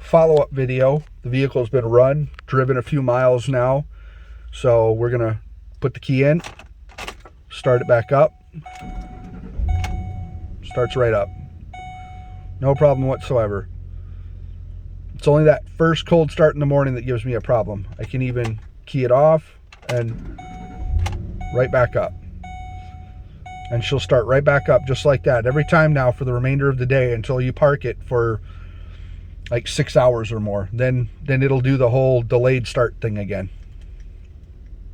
follow-up video. The vehicle's been run, driven a few miles now. So we're going to put the key in, start it back up. Starts right up. No problem whatsoever. It's only that first cold start in the morning that gives me a problem. I can even key it off and right back up. And she'll start right back up just like that every time now for the remainder of the day until you park it for like 6 hours or more. Then it'll do the whole delayed start thing again.